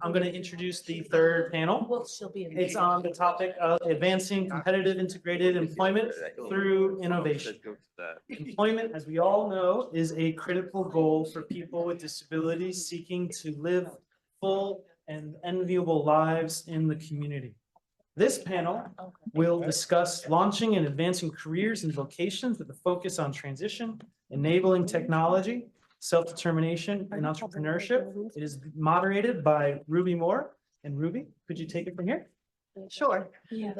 I'm going to introduce the third panel. It's on the topic of advancing competitive integrated employment through innovation. Employment, as we all know, is a critical goal for people with disabilities seeking to live full and enviable lives in the community. This panel will discuss launching and advancing careers and vocations with a focus on transition, enabling technology, self-determination, and entrepreneurship. It is moderated by Ruby Moore. And Ruby, could you take it from here? Sure. Yeah.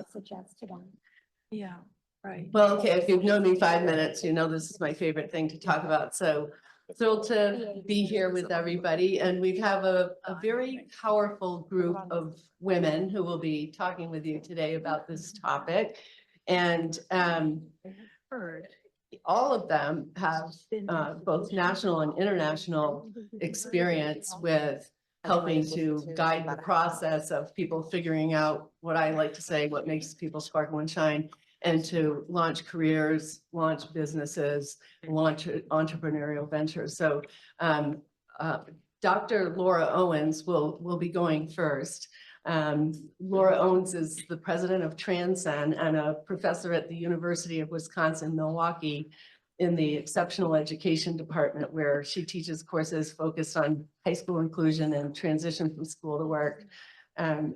Yeah, right. Well, okay, if you've known me 5 minutes, you know this is my favorite thing to talk about. So thrilled to be here with everybody. And we have a very powerful group of women who will be talking with you today about this topic. And all of them have both national and international experience with helping to guide the process of people figuring out what I like to say, what makes people sparkle and shine, and to launch careers, launch businesses, launch entrepreneurial ventures. So Dr. Laura Owens will be going first. Laura Owens is the president of TransCen and a professor at the University of Wisconsin-Milwaukee in the exceptional education department, where she teaches courses focused on high school inclusion and transition from school to work.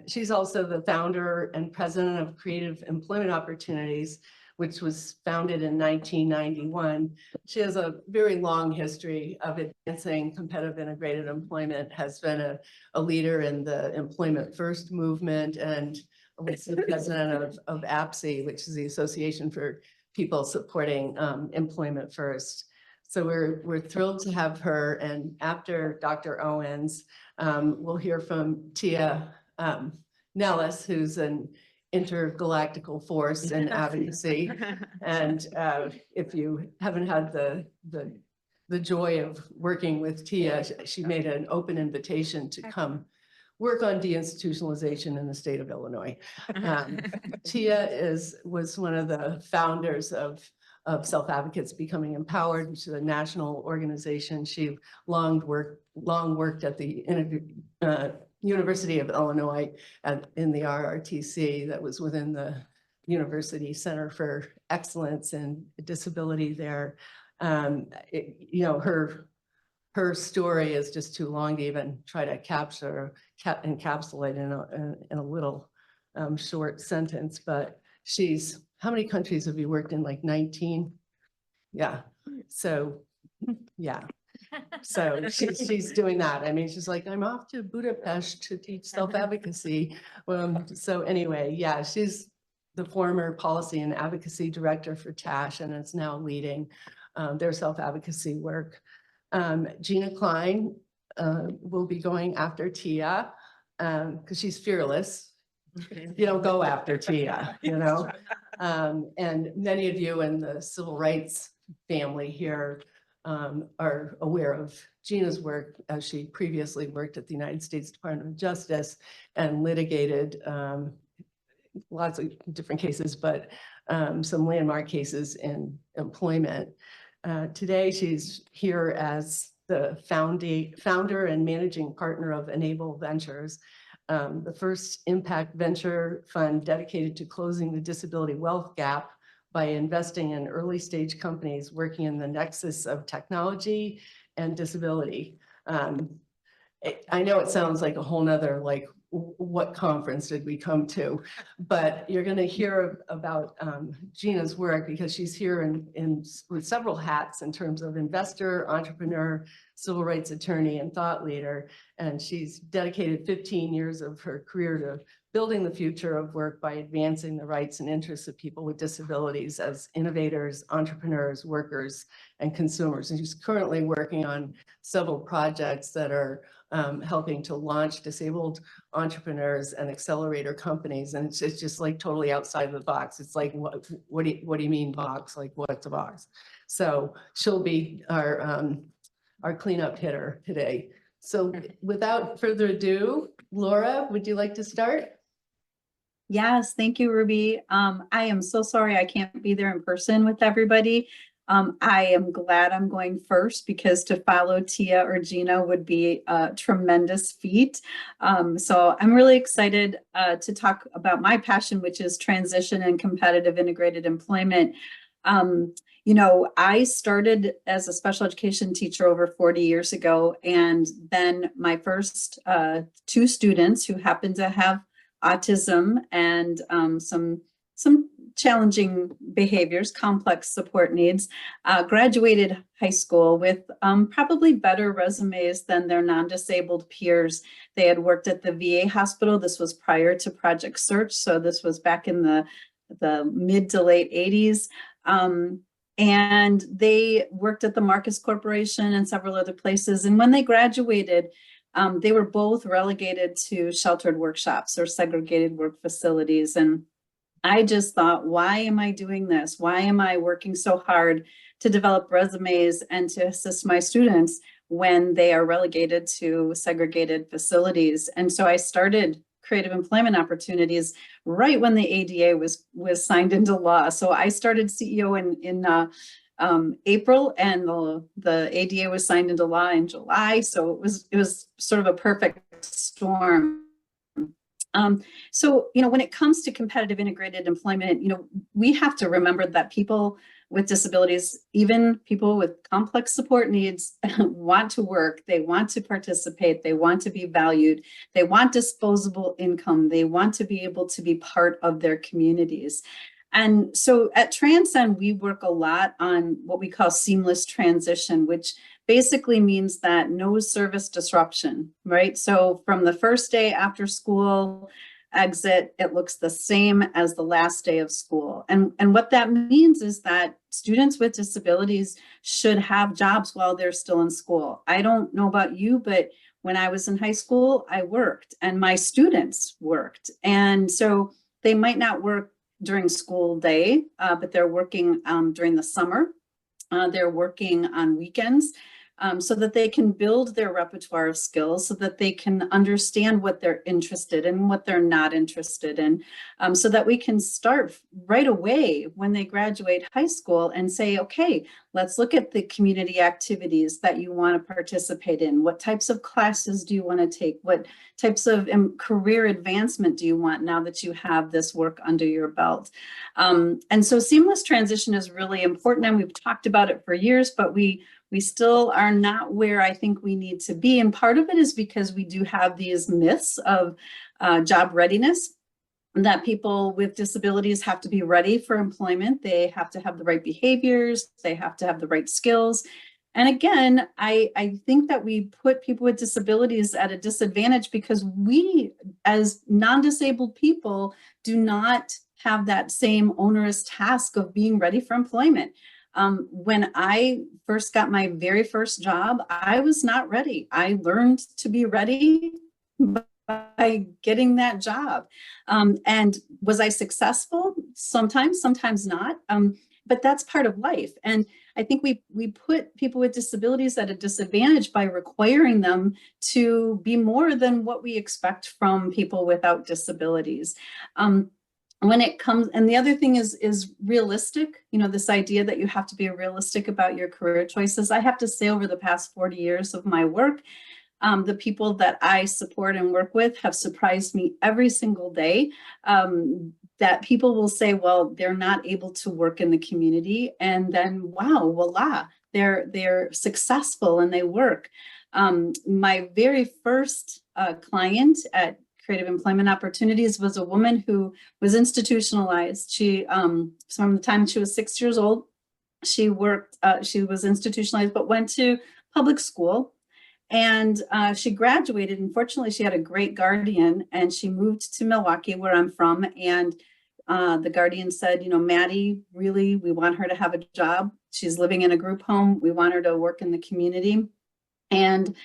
She's also the founder and president of Creative Employment Opportunities, which was founded in 1991. She has a very long history of advancing competitive integrated employment, has been a leader in the Employment First movement, and was the president of APSI, which is the Association for People Supporting Employment First. So we're thrilled to have her. And after Dr. Owens, we'll hear from Tia Nelis, who's an intergalactical force in advocacy. And if you haven't had the joy of working with Tia, she made an open invitation to come work on deinstitutionalization in the state of Illinois. Tia was one of the founders of Self-Advocates Becoming Empowered, which is a national organization. She long worked at the University of Illinois in the RRTC that was within the University Center for Excellence and Disability there. Her story is just too long to even try to encapsulate in a little short sentence, but how many countries have you worked in? Like 19? Yeah. So, yeah. So she's doing that. I mean, she's like, I'm off to Budapest to teach self-advocacy. So anyway, yeah, she's the former policy and advocacy director for TASH and is now leading their self-advocacy work. Regina Kline will be going after Tia because she's fearless. You don't go after Tia, you know. And many of you in the civil rights family here are aware of Gina's work, as she previously worked at the United States Department of Justice and litigated lots of different cases, but some landmark cases in employment. Today, she's here as the founder and managing partner of Enable Ventures, the first impact venture fund dedicated to closing the disability wealth gap by investing in early stage companies working in the nexus of technology and disability. I know it sounds like a whole nother, like, what conference did we come to? But you're going to hear about Gina's work because she's here with several hats in terms of investor, entrepreneur, civil rights attorney, and thought leader. And she's dedicated 15 years of her career to building the future of work by advancing the rights and interests of people with disabilities as innovators, entrepreneurs, workers, and consumers. And she's currently working on several projects that are helping to launch disabled entrepreneurs and accelerator companies. And it's just like totally outside of the box. It's like, what do you mean box? Like, what's a box? So she'll be our cleanup hitter today. So without further ado, Laura, would you like to start? Yes, thank you, Ruby. I am so sorry I can't be there in person with everybody. I am glad I'm going first because to follow Tia or Gina would be a tremendous feat. So I'm really excited to talk about my passion, which is transition and competitive integrated employment. You know, I started as a special education teacher over 40 years ago, and then my first two students who happened to have autism and some challenging behaviors, complex support needs, graduated high school with probably better resumes than their non-disabled peers. They had worked at the VA hospital. This was prior to Project Search, so this was back in the mid to late 80s. And they worked at the Marcus Corporation and several other places. And when they graduated, they were both relegated to sheltered workshops or segregated work facilities. And I just thought, why am I doing this? Why am I working so hard to develop resumes and to assist my students when they are relegated to segregated facilities? And so I started Creative Employment Opportunities right when the ADA was signed into law. So I started CEO in April, and the ADA was signed into law in July. So it was sort of a perfect storm. So, you know, when it comes to competitive integrated employment, you know, we have to remember that people with disabilities, even people with complex support needs, want to work, they want to participate, they want to be valued, they want disposable income, they want to be able to be part of their communities. And so at TransCen, we work a lot on what we call seamless transition, which basically means that no service disruption, right? So from the first day after school exit, it looks the same as the last day of school. And what that means is that students with disabilities should have jobs while they're still in school. I don't know about you, but when I was in high school, I worked and my students worked. And so they might not work during school day, but they're working during the summer. They're working on weekends. So that they can build their repertoire of skills, so that they can understand what they're interested in, what they're not interested in, so that we can start right away when they graduate high school and say, okay, let's look at the community activities that you want to participate in. What types of classes do you want to take? What types of career advancement do you want now that you have this work under your belt? And so seamless transition is really important, and we've talked about it for years, but we still are not where I think we need to be. And part of it is because we do have these myths of job readiness, that people with disabilities have to be ready for employment. They have to have the right behaviors. They have to have the right skills. And again, I think that we put people with disabilities at a disadvantage because we, as non-disabled people, do not have that same onerous task of being ready for employment. When I first got my very first job, I was not ready. I learned to be ready by getting that job. And was I successful? Sometimes, sometimes not. But that's part of life. And I think we put people with disabilities at a disadvantage by requiring them to be more than what we expect from people without disabilities. When it comes, and the other thing is realistic, you know, this idea that you have to be realistic about your career choices. I have to say, over the past 40 years of my work, the people that I support and work with have surprised me every single day. That people will say, well, they're not able to work in the community, and then wow, voila, they're successful and they work. My very first client at Creative Employment Opportunities was a woman who was institutionalized. She, from the time she was 6 years old, she worked, she was institutionalized, but went to public school, and she graduated. Unfortunately, she had a great guardian, and she moved to Milwaukee, where I'm from. And the guardian said, you know, Maddie, really, we want her to have a job. She's living in a group home. We want her to work in the community. And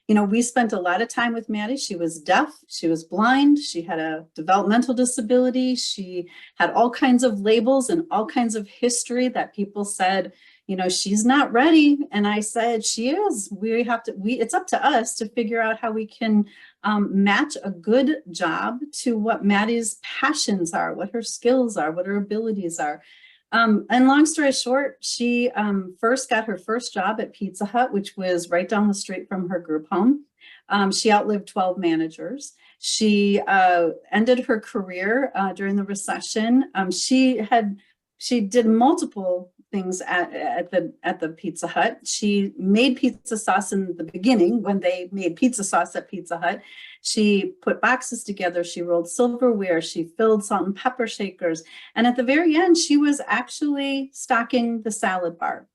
you know, we spent a lot of time with Maddie. She was deaf, she was blind, she had a developmental disability, she had all kinds of labels and all kinds of history that people said, you know, she's not ready. And I said, she is. We have to, it's up to us to figure out how we can match a good job to what Maddie's passions are, what her skills are, what her abilities are. And long story short, she first got her first job at Pizza Hut, which was right down the street from her group home. She outlived 12 managers. She ended her career during the recession. She did multiple things at the Pizza Hut. She made pizza sauce in the beginning when they made pizza sauce at Pizza Hut. She put boxes together. She rolled silverware. She filled salt and pepper shakers. And at the very end, she was actually stocking the salad bar.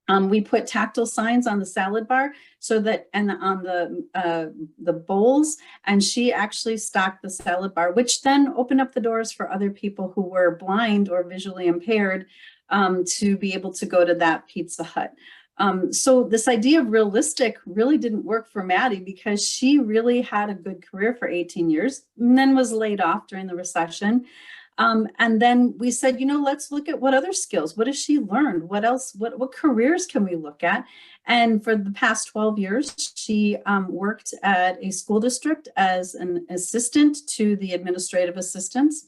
We put tactile signs on the salad bar so that, and on the bowls, and she actually stocked the salad bar, which then opened up the doors for other people who were blind or visually impaired to be able to go to that Pizza Hut. So this idea of realistic really didn't work for Maddie because she really had a good career for 18 years and then was laid off during the recession. And then we said, you know, let's look at what other skills, what has she learned? What else, what careers can we look at? And for the past 12 years, she worked at a school district as an assistant to the administrative assistants.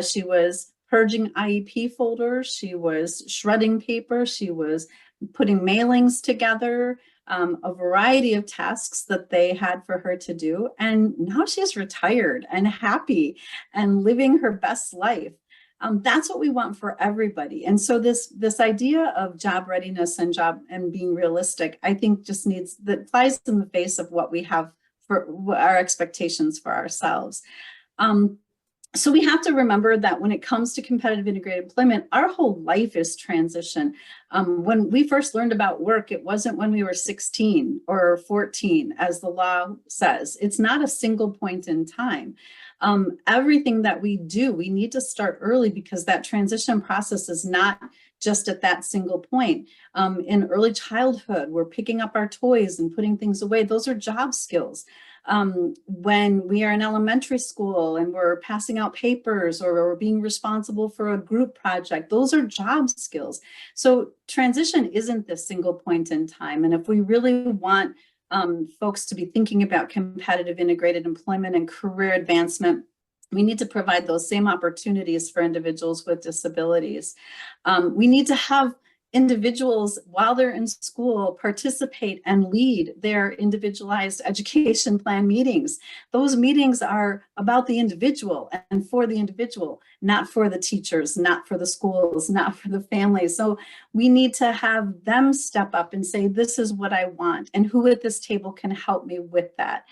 She was purging IEP folders. She was shredding paper. She was putting mailings together, a variety of tasks that they had for her to do. And now she's retired and happy and living her best life. That's what we want for everybody. And so this idea of job readiness and being realistic, I think just that flies in the face of what we have for our expectations for ourselves. So we have to remember that when it comes to competitive integrated employment, our whole life is transition. When we first learned about work, it wasn't when we were 16 or 14, as the law says. It's not a single point in time. Everything that we do, we need to start early because that transition process is not just at that single point. In early childhood, we're picking up our toys and putting things away. Those are job skills. When we are in elementary school and we're passing out papers or we're being responsible for a group project, those are job skills. So transition isn't this single point in time. And if we really want folks to be thinking about competitive integrated employment and career advancement, we need to provide those same opportunities for individuals with disabilities. We need to have individuals, while they're in school, participate and lead their individualized education plan meetings. Those meetings are about the individual and for the individual, not for the teachers, not for the schools, not for the families. So we need to have them step up and say, this is what I want, and who at this table can help me with that.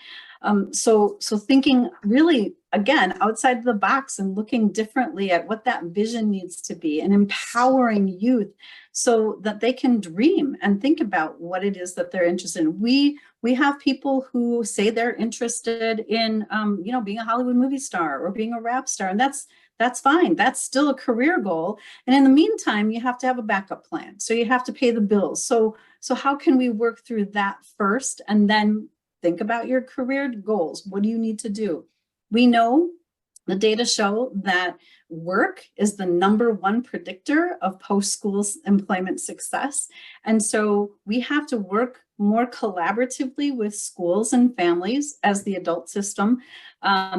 So thinking really, again, outside the box and looking differently at what that vision needs to be and empowering youth so that they can dream and think about what it is that they're interested in. We have people who say they're interested in, being a Hollywood movie star or being a rap star, and that's fine. That's still a career goal. And in the meantime, you have to have a backup plan. So you have to pay the bills. So how can we work through that first and then think about your career goals? What do you need to do? We know the data show that work is the #1 predictor of post-school employment success. And so we have to work more collaboratively with schools and families as the adult system,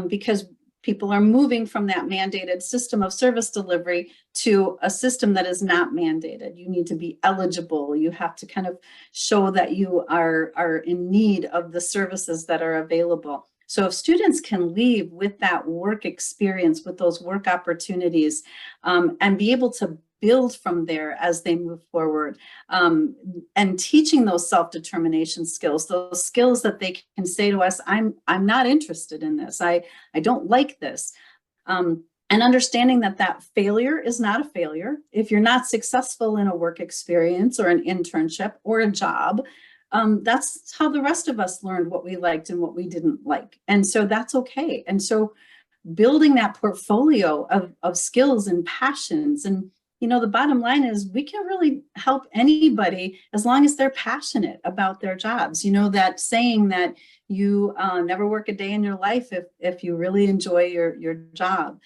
because people are moving from that mandated system of service delivery to a system that is not mandated. You need to be eligible. You have to kind of show that you are in need of the services that are available. So if students can leave with that work experience, with those work opportunities, and be able to build from there as they move forward, and teaching those self-determination skills, those skills that they can say to us, I'm not interested in this. I don't like this. And understanding that failure is not a failure. If you're not successful in a work experience or an internship or a job, that's how the rest of us learned what we liked and what we didn't like. And so that's okay. And so building that portfolio of skills and passions, and the bottom line is we can really help anybody as long as they're passionate about their jobs. That saying that you never work a day in your life if you really enjoy your job.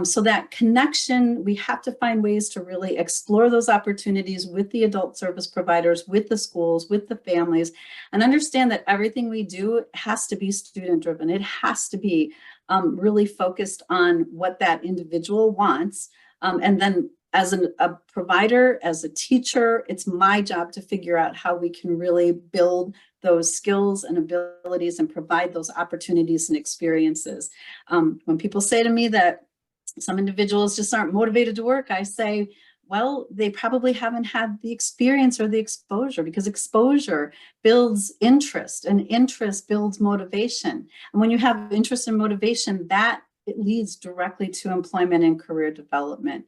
So that connection, we have to find ways to really explore those opportunities with the adult service providers, with the schools, with the families, and understand that everything we do has to be student driven. It has to be really focused on what that individual wants, and then as a provider, as a teacher, it's my job to figure out how we can really build those skills and abilities and provide those opportunities and experiences. When people say to me that some individuals just aren't motivated to work, I say, well, they probably haven't had the experience or the exposure, because exposure builds interest and interest builds motivation. And when you have interest and motivation, that it leads directly to employment and career development.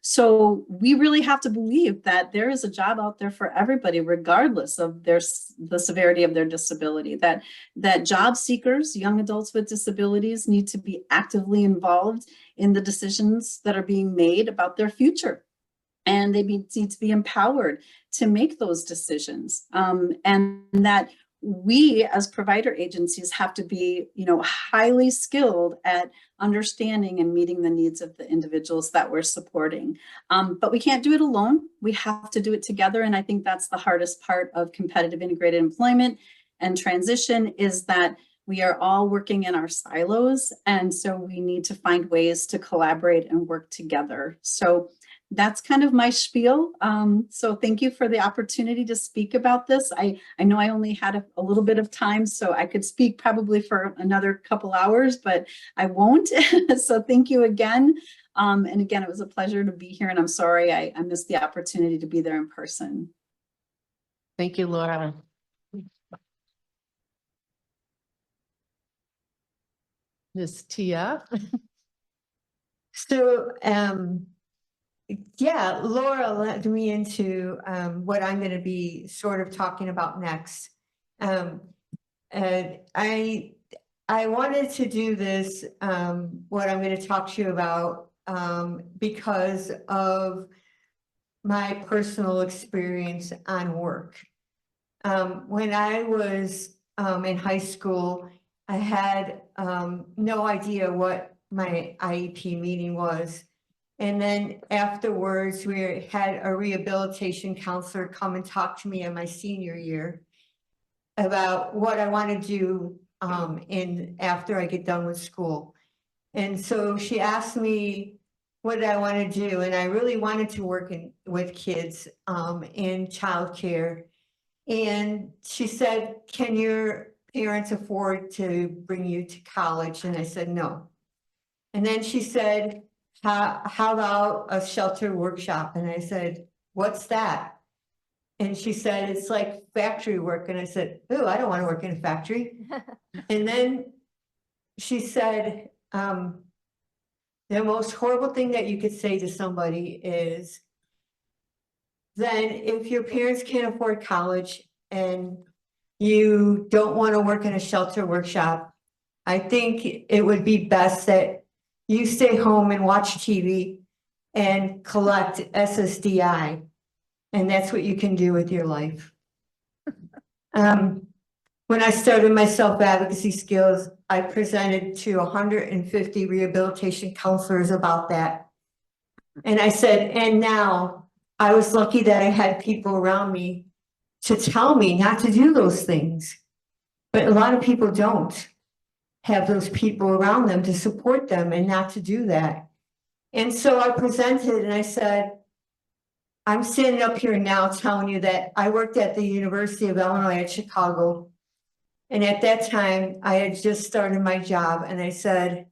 So we really have to believe that there is a job out there for everybody, regardless of the severity of their disability, that job seekers, young adults with disabilities, need to be actively involved in the decisions that are being made about their future. And they need to be empowered to make those decisions. And that we as provider agencies have to be, highly skilled at understanding and meeting the needs of the individuals that we're supporting. But we can't do it alone. We have to do it together. And I think that's the hardest part of competitive integrated employment and transition, is that we are all working in our silos. And so we need to find ways to collaborate and work together. So that's kind of my spiel. So thank you for the opportunity to speak about this. I know I only had a little bit of time, so I could speak probably for another couple hours, but I won't. So thank you again. And again, it was a pleasure to be here, and I'm sorry I missed the opportunity to be there in person. Thank you, Laura. Ms. Tia. So, yeah, Laura led me into what I'm going to be sort of talking about next. And I wanted to do this, what I'm going to talk to you about, because of my personal experience on work. When I was in high school, I had no idea what my IEP meeting was. And then afterwards, we had a rehabilitation counselor come and talk to me in my senior year about what I want to do after I get done with school. And so she asked me what I want to do, and I really wanted to work with kids in childcare. And she said, "Can your parents afford to bring you to college?" And I said, "No." And then she said, how about a shelter workshop? And I said, "What's that?" And she said, "It's like factory work." And I said, "Ooh, I don't want to work in a factory." And then she said, the most horrible thing that you could say to somebody is, then if your parents can't afford college and you don't want to work in a shelter workshop, I think it would be best that you stay home and watch TV and collect SSDI. And that's what you can do with your life. When I started my self-advocacy skills, I presented to 150 rehabilitation counselors about that. And I said, and now I was lucky that I had people around me to tell me not to do those things. But a lot of people don't have those people around them to support them and not to do that. And so I presented and I said, I'm standing up here now telling you that I worked at the University of Illinois at Chicago. And at that time, I had just started my job, and I said,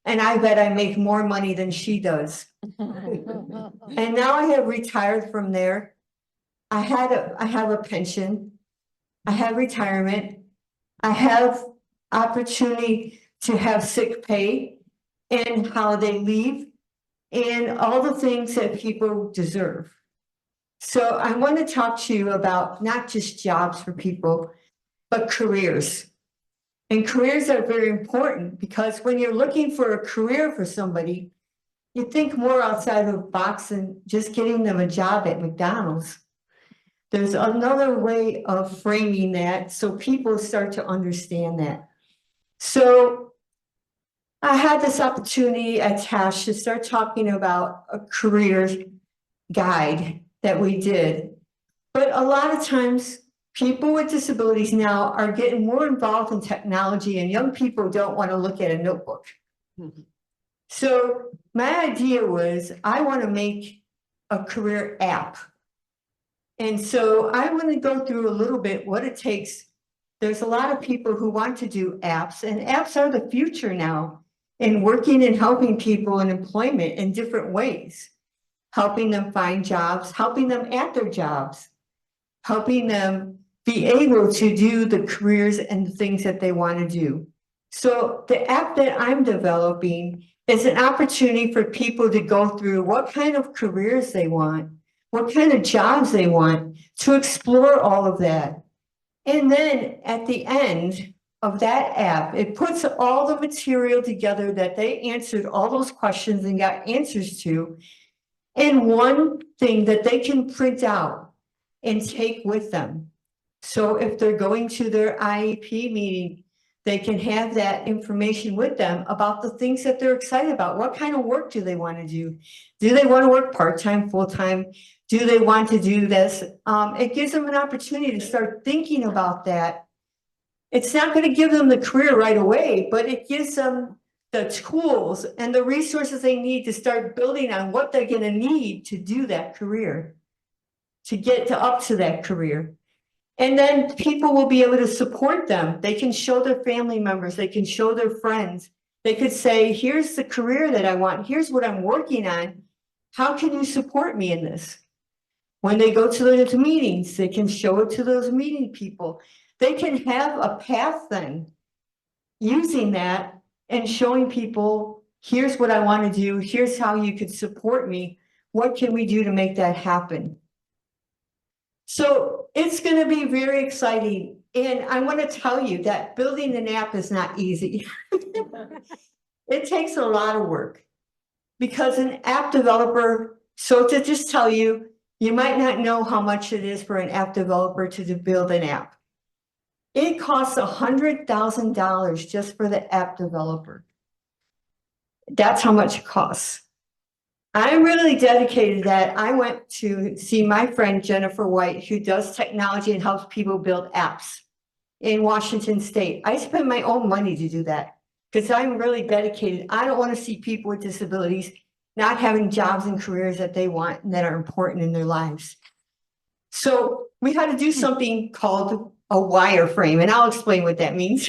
and I bet I make more money than she does. And now I have retired from there. I have a pension. I have retirement. I have opportunity to have sick pay and holiday leave and all the things that people deserve. So I want to talk to you about not just jobs for people, but careers. And careers are very important, because when you're looking for a career for somebody, you think more outside of the box than just getting them a job at McDonald's. There's another way of framing that so people start to understand that. So I had this opportunity at TASH to start talking about a career guide that we did. But a lot of times, people with disabilities now are getting more involved in technology, and young people don't want to look at a notebook. So my idea was I want to make a career app. And so I want to go through a little bit what it takes. There's a lot of people who want to do apps, and apps are the future now in working and helping people in employment in different ways, helping them find jobs, helping them at their jobs, helping them be able to do the careers and the things that they want to do. So the app that I'm developing is an opportunity for people to go through what kind of careers they want, what kind of jobs they want, to explore all of that. And then at the end of that app, it puts all the material together that they answered all those questions and got answers to, in one thing that they can print out and take with them. So if they're going to their IEP meeting, they can have that information with them about the things that they're excited about. What kind of work do they want to do? Do they want to work part-time, full-time? Do they want to do this? It gives them an opportunity to start thinking about that. It's not going to give them the career right away, but it gives them the tools and the resources they need to start building on what they're going to need to do that career, to get to up to that career. And then people will be able to support them. They can show their family members, they can show their friends. They could say, here's the career that I want, here's what I'm working on. How can you support me in this? When they go to those meetings, they can show it to those meeting people. They can have a path then, using that and showing people, here's what I want to do, here's how you could support me. What can we do to make that happen? So it's going to be very exciting. And I want to tell you that building an app is not easy. It takes a lot of work because an app developer, so to just tell you, you might not know how much it is for an app developer to build an app. It costs $100,000 just for the app developer. That's how much it costs. I'm really dedicated to that. I went to see my friend Jennifer White, who does technology and helps people build apps in Washington State. I spend my own money to do that because I'm really dedicated. I don't want to see people with disabilities not having jobs and careers that they want and that are important in their lives. So we had to do something called a wireframe, and I'll explain what that means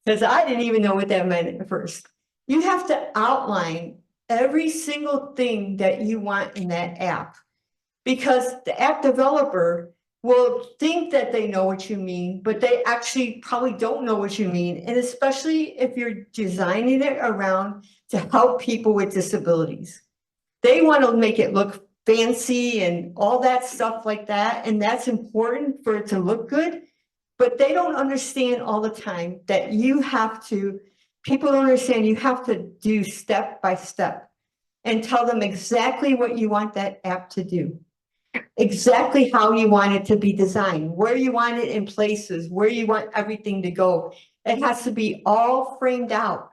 because I didn't even know what that meant at first. You have to outline every single thing that you want in that app, because the app developer will think that they know what you mean, but they actually probably don't know what you mean. And especially if you're designing it around to help people with disabilities, they want to make it look fancy and all that stuff like that. And that's important for it to look good, but they don't understand all the time that you have to, people don't understand you have to do step by step and tell them exactly what you want that app to do, exactly how you want it to be designed, where you want it in places, where you want everything to go. It has to be all framed out.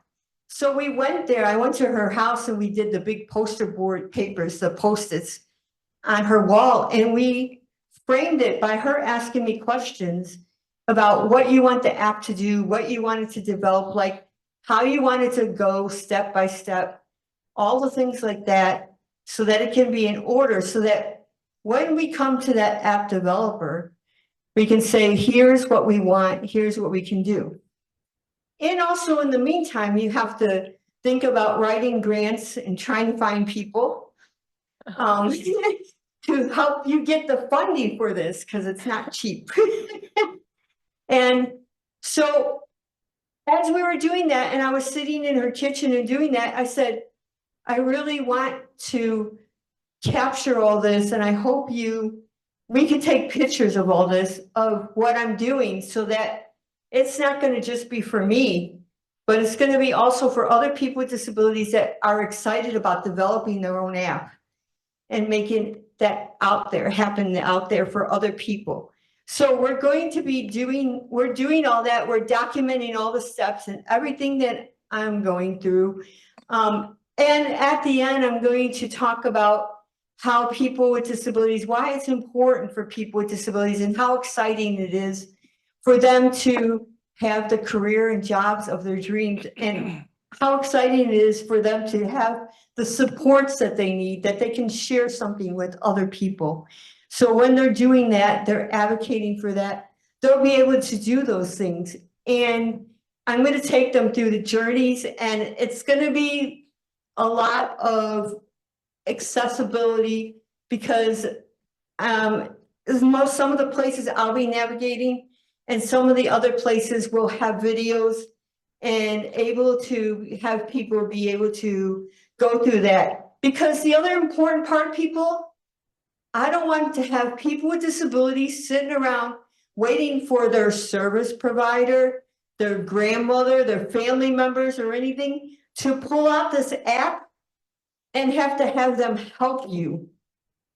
So we went there, I went to her house and we did the big poster board papers, the Post-its on her wall, and we framed it by her asking me questions about what you want the app to do, what you want it to develop, like how you want it to go step by step, all the things like that, so that it can be in order, so that when we come to that app developer, we can say, here's what we want, here's what we can do. And also in the meantime, you have to think about writing grants and trying to find people to help you get the funding for this, because it's not cheap. And so as we were doing that, and I was sitting in her kitchen and doing that, I said, I really want to capture all this, and I hope we can take pictures of all this, of what I'm doing, so that it's not going to just be for me, but it's going to be also for other people with disabilities that are excited about developing their own app and making that happen out there for other people. So we're going to be doing all that. We're documenting all the steps and everything that I'm going through. And at the end, I'm going to talk about how people with disabilities, why it's important for people with disabilities, and how exciting it is for them to have the career and jobs of their dreams. And how exciting it is for them to have the supports that they need, that they can share something with other people. So when they're doing that, they're advocating for that, they'll be able to do those things. And I'm going to take them through the journeys, and it's going to be a lot of accessibility because some of the places I'll be navigating and some of the other places will have videos and able to have people be able to go through that. Because the other important part, people, I don't want to have people with disabilities sitting around waiting for their service provider, their grandmother, their family members or anything to pull out this app and have to have them help you.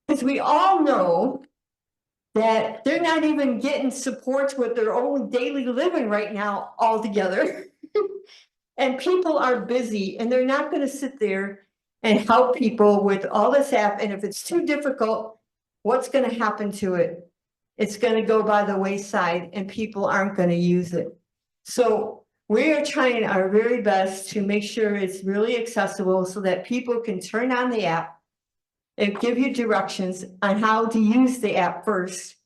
Because we all know that they're not even getting supports with their own daily living right now altogether. And people are busy and they're not going to sit there and help people with all this app. And if it's too difficult, what's going to happen to it? It's going to go by the wayside and people aren't going to use it. So we are trying our very best to make sure it's really accessible so that people can turn on the app and give you directions on how to use the app first,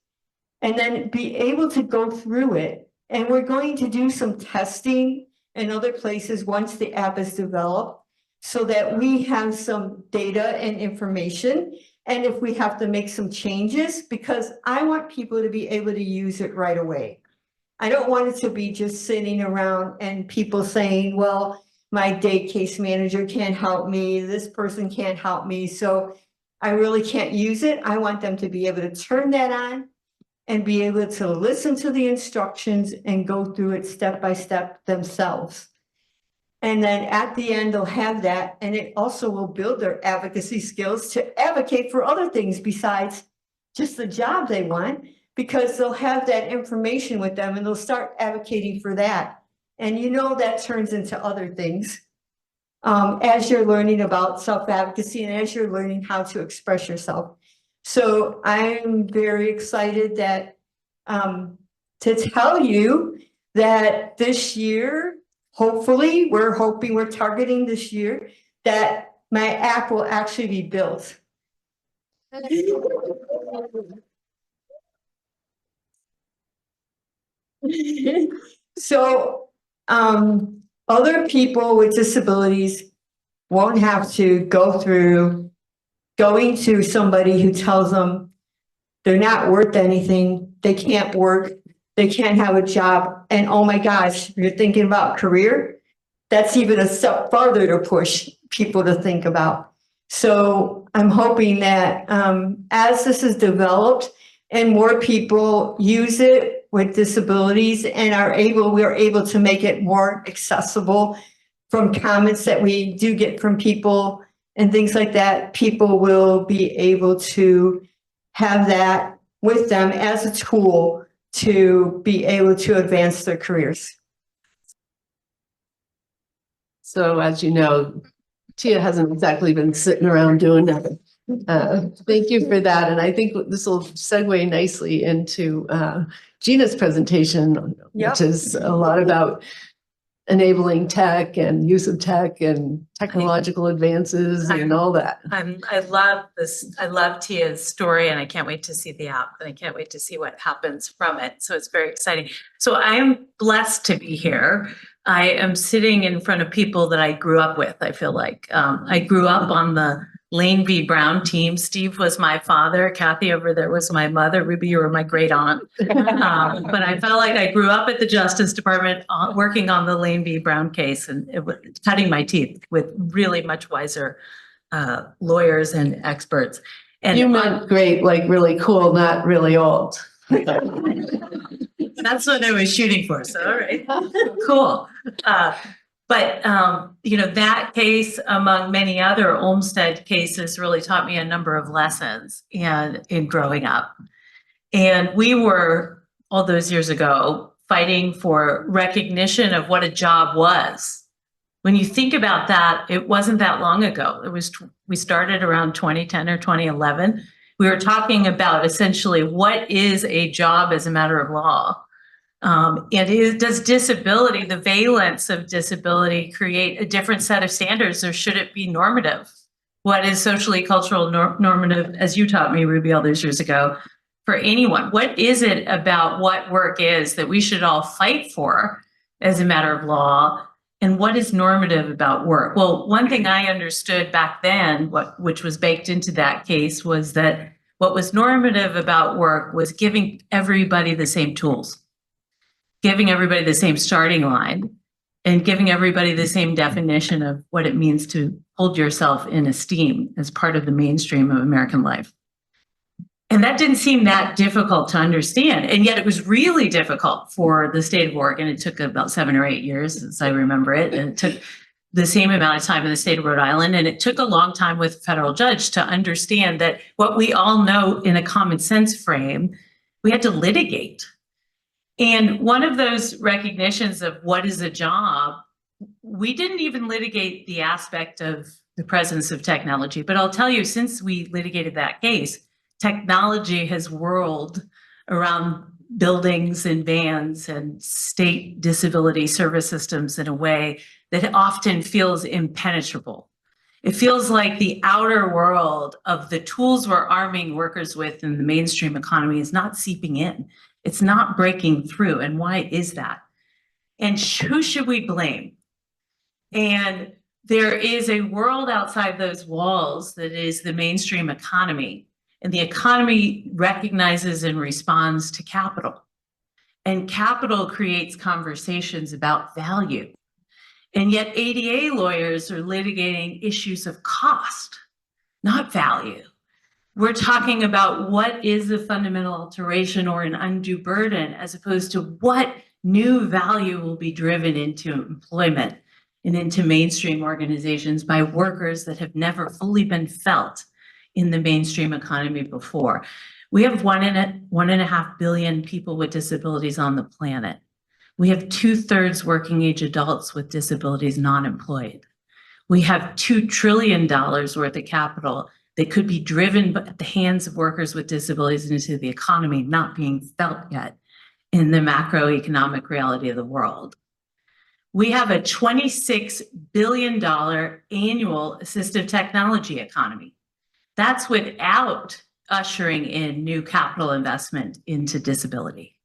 and then be able to go through it. And we're going to do some testing in other places once the app is developed so that we have some data and information. And if we have to make some changes, because I want people to be able to use it right away. I don't want it to be just sitting around and people saying, well, my day case manager can't help me, this person can't help me, so I really can't use it. I want them to be able to turn that on and be able to listen to the instructions and go through it step by step themselves. And then at the end, they'll have that, and it also will build their advocacy skills to advocate for other things besides just the job they want, because they'll have that information with them and they'll start advocating for that. And you know that turns into other things as you're learning about self-advocacy and as you're learning how to express yourself. So I'm very excited that to tell you that this year, hopefully, we're targeting this year that my app will actually be built. So other people with disabilities won't have to go through going to somebody who tells them they're not worth anything, they can't work, they can't have a job, and oh my gosh, you're thinking about career? That's even a step farther to push people to think about. So I'm hoping that as this is developed and more people use it with disabilities and we are able to make it more accessible from comments that we do get from people and things like that, people will be able to have that with them as a tool to be able to advance their careers. So as you know, Tia hasn't exactly been sitting around doing nothing. Thank you for that. And I think this will segue nicely into Gina's presentation, which is a lot about enabling tech and use of tech and technological advances and all that. I love this. I love Tia's story and I can't wait to see the app and I can't wait to see what happens from it. So it's very exciting. So I'm blessed to be here. I am sitting in front of people that I grew up with. I feel like I grew up on the Lane v. Brown team. Steve was my father. Kathy over there was my mother. Ruby, you were my great aunt. But I felt like I grew up at the Justice Department working on the Lane v. Brown case and it was cutting my teeth with really much wiser lawyers and experts. And you meant great, like really cool, not really old. That's what I was shooting for. So, all right, cool. But, you know, that case, among many other Olmstead cases, really taught me a number of lessons in growing up. And we were, all those years ago, fighting for recognition of what a job was. When you think about that, it wasn't that long ago. We started around 2010 or 2011. We were talking about essentially what is a job as a matter of law. Does disability, the valence of disability, create a different set of standards, or should it be normative? What is socially cultural normative, as you taught me, Ruby, all those years ago, for anyone? What is it about what work is that we should all fight for as a matter of law? And what is normative about work? Well, one thing I understood back then, which was baked into that case, was that what was normative about work was giving everybody the same tools, giving everybody the same starting line, and giving everybody the same definition of what it means to hold yourself in esteem as part of the mainstream of American life. And that didn't seem that difficult to understand. And yet it was really difficult for the state of Oregon. It took about 7 or 8 years, as I remember it. And it took the same amount of time in the state of Rhode Island. And it took a long time with a federal judge to understand that what we all know in a common sense frame, we had to litigate. And one of those recognitions of what is a job, we didn't even litigate the aspect of the presence of technology. But I'll tell you, since we litigated that case, technology has whirled around buildings and vans and state disability service systems in a way that often feels impenetrable. It feels like the outer world of the tools we're arming workers with in the mainstream economy is not seeping in. It's not breaking through. And why is that? And who should we blame? And there is a world outside those walls that is the mainstream economy. And the economy recognizes and responds to capital. And capital creates conversations about value. And yet ADA lawyers are litigating issues of cost, not value. We're talking about what is a fundamental alteration or an undue burden, as opposed to what new value will be driven into employment and into mainstream organizations by workers that have never fully been felt in the mainstream economy before. We have 1.5 billion people with disabilities on the planet. We have 2/3 working age adults with disabilities non-employed. We have $2 trillion worth of capital that could be driven at the hands of workers with disabilities into the economy, not being felt yet in the macroeconomic reality of the world. We have a $26 billion annual assistive technology economy. That's without ushering in new capital investment into disability.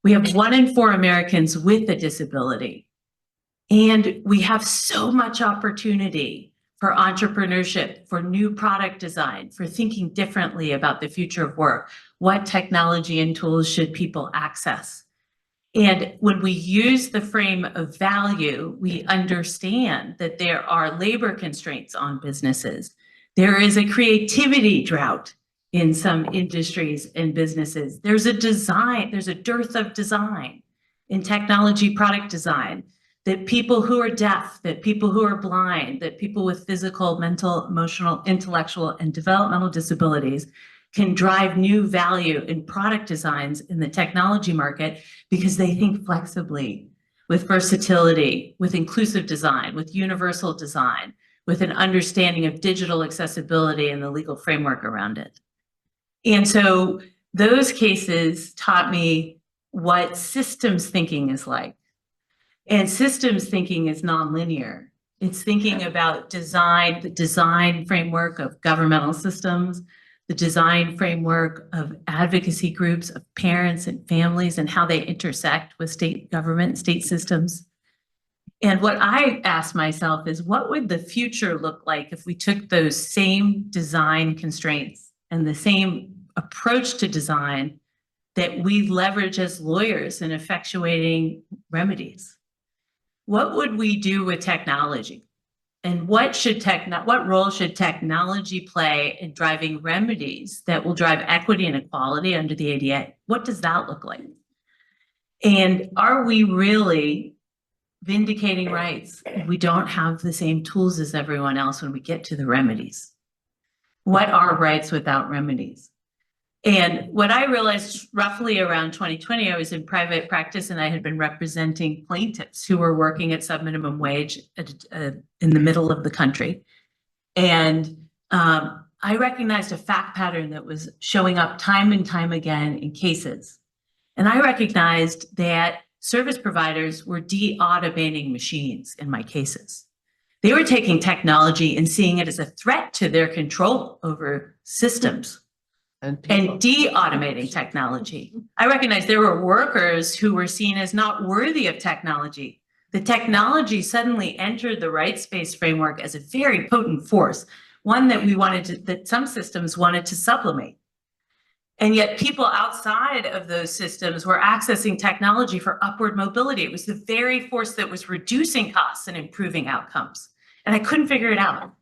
We have 1 in 4 Americans with a disability. And we have so much opportunity for entrepreneurship, for new product design, for thinking differently about the future of work. What technology and tools should people access? And when we use the frame of value, we understand that there are labor constraints on businesses. There is a creativity drought in some industries and businesses. There's a dearth of design in technology product design, that people who are deaf, that people who are blind, that people with physical, mental, emotional, intellectual, and developmental disabilities can drive new value in product designs in the technology market because they think flexibly, with versatility, with inclusive design, with universal design, with an understanding of digital accessibility and the legal framework around it. And so those cases taught me what systems thinking is like. And systems thinking is nonlinear. It's thinking about design, the design framework of governmental systems, the design framework of advocacy groups, of parents and families, and how they intersect with state government, state systems. And what I asked myself is, what would the future look like if we took those same design constraints and the same approach to design that we leverage as lawyers in effectuating remedies? What would we do with technology? And what role should technology play in driving remedies that will drive equity and equality under the ADA? What does that look like? And are we really vindicating rights if we don't have the same tools as everyone else when we get to the remedies? What are rights without remedies? And what I realized roughly around 2020, I was in private practice and I had been representing plaintiffs who were working at subminimum wage in the middle of the country. And I recognized a fact pattern that was showing up time and time again in cases. And I recognized that service providers were de-automating machines in my cases. They were taking technology and seeing it as a threat to their control over systems And people. and de-automating technology. I recognized there were workers who were seen as not worthy of technology. The technology suddenly entered the rights-based framework as a very potent force, one that that some systems wanted to sublimate. And yet people outside of those systems were accessing technology for upward mobility. It was the very force that was reducing costs and improving outcomes. And I couldn't figure it out.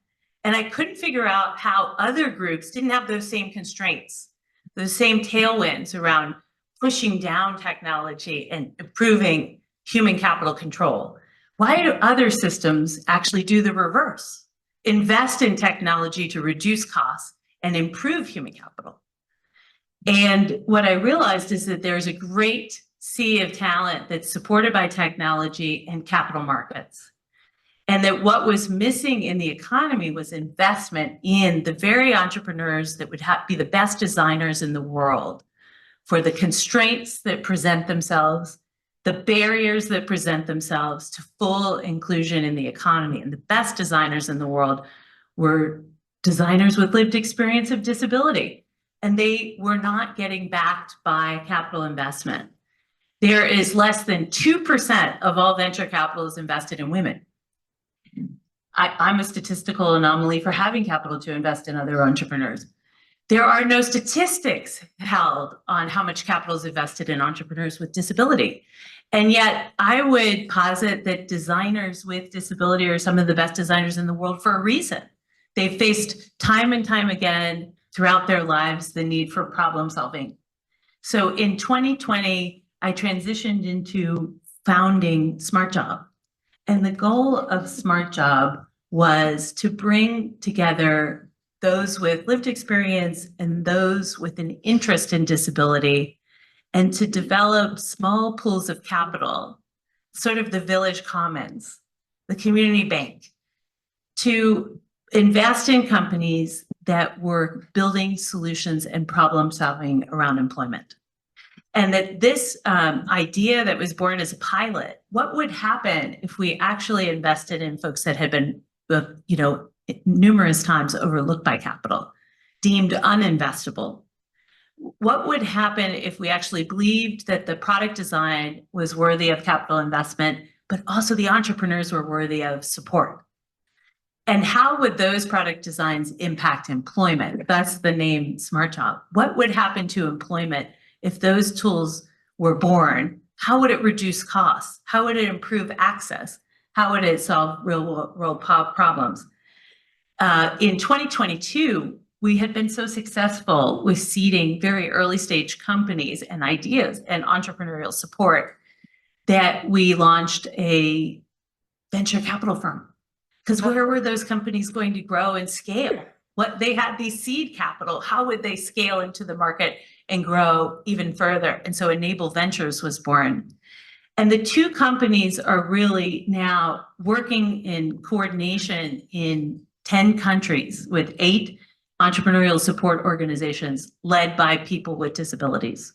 And I couldn't figure out how other groups didn't have those same constraints, those same tailwinds around pushing down technology and improving human capital control. Why do other systems actually do the reverse? Invest in technology to reduce costs and improve human capital. And what I realized is that there's a great sea of talent that's supported by technology and capital markets. And that what was missing in the economy was investment in the very entrepreneurs that would be the best designers in the world for the constraints that present themselves, the barriers that present themselves to full inclusion in the economy. And the best designers in the world were designers with lived experience of disability. And they were not getting backed by capital investment. There is less than 2% of all venture capital is invested in women. I'm a statistical anomaly for having capital to invest in other entrepreneurs. There are no statistics held on how much capital is invested in entrepreneurs with disability. And yet I would posit that designers with disability are some of the best designers in the world for a reason. They've faced time and time again throughout their lives the need for problem solving. So in 2020, I transitioned into founding SmartJob. And the goal of SmartJob was to bring together those with lived experience and those with an interest in disability, and to develop small pools of capital, sort of the village commons, the community bank, to invest in companies that were building solutions and problem solving around employment. And that this idea that was born as a pilot, what would happen if we actually invested in folks that had been, numerous times overlooked by capital, deemed uninvestable? What would happen if we actually believed that the product design was worthy of capital investment, but also the entrepreneurs were worthy of support? And how would those product designs impact employment? That's the name SmartJob. What would happen to employment if those tools were born? How would it reduce costs? How would it improve access? How would it solve real world problems? In 2022, we had been so successful with seeding very early stage companies and ideas and entrepreneurial support that we launched a venture capital firm. Because where were those companies going to grow and scale? What they had these seed capital, how would they scale into the market and grow even further? And so Enable Ventures was born. And the two companies are really now working in coordination in 10 countries with 8 entrepreneurial support organizations led by people with disabilities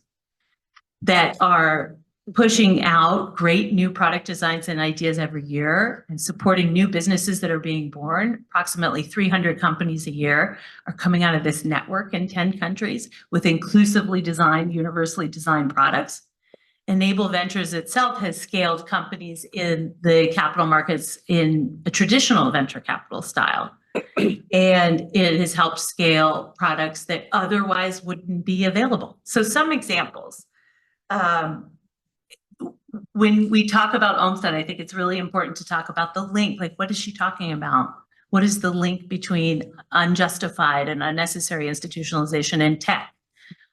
that are pushing out great new product designs and ideas every year and supporting new businesses that are being born. Approximately 300 companies a year are coming out of this network in 10 countries with inclusively designed, universally designed products. Enable Ventures itself has scaled companies in the capital markets in a traditional venture capital style. And it has helped scale products that otherwise wouldn't be available. So some examples. When we talk about Olmsted, I think it's really important to talk about the link. Like, what is she talking about? What is the link between unjustified and unnecessary institutionalization and tech?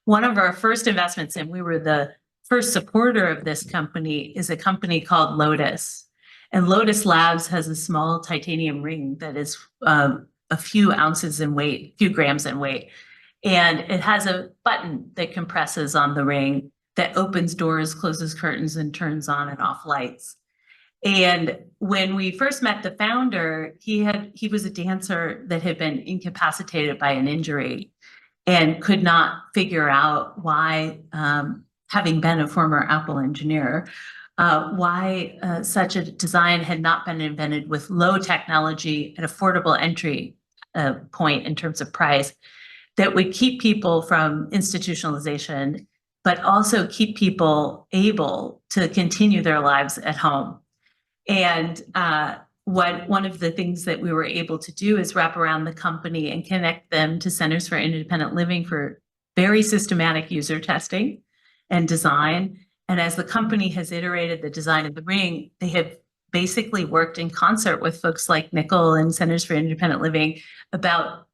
One of our first investments, and we were the first supporter of this company, is a company called Lotus. And Lotus Labs has a small titanium ring that is a few ounces in weight, a few grams in weight. And it has a button that compresses on the ring that opens doors, closes curtains, and turns on and off lights. And when we first met the founder, he was a dancer that had been incapacitated by an injury and could not figure out having been a former Apple engineer, why such a design had not been invented with low technology and affordable entry point in terms of price that would keep people from institutionalization, but also keep people able to continue their lives at home. And one of the things that we were able to do is wrap around the company and connect them to Centers for Independent Living for very systematic user testing and design. And as the company has iterated the design of the ring, they have basically worked in concert with folks like Nickel and Centers for Independent Living about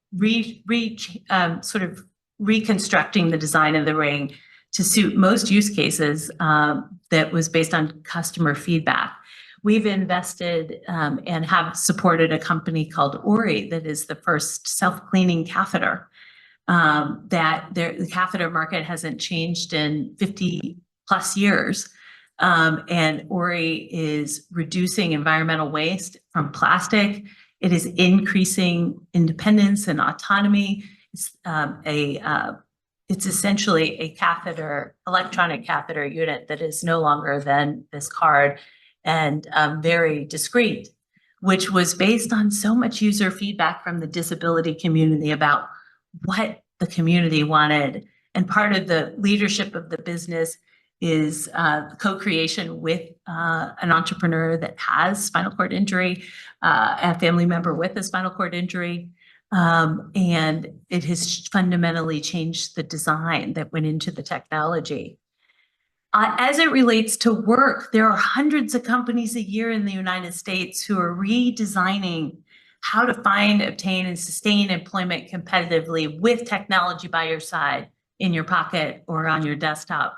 sort of reconstructing the design of the ring to suit most use cases that was based on customer feedback. We've invested and have supported a company called Ori that is the first self-cleaning catheter. The catheter market hasn't changed in 50 plus years. And Ori is reducing environmental waste from plastic. It is increasing independence and autonomy. It's essentially a catheter, electronic catheter unit that is no longer than this card and very discreet, which was based on so much user feedback from the disability community about what the community wanted. And part of the leadership of the business is co-creation with an entrepreneur that has spinal cord injury, a family member with a spinal cord injury. And it has fundamentally changed the design that went into the technology. As it relates to work, there are hundreds of companies a year in the United States who are redesigning how to find, obtain, and sustain employment competitively with technology by your side, in your pocket, or on your desktop.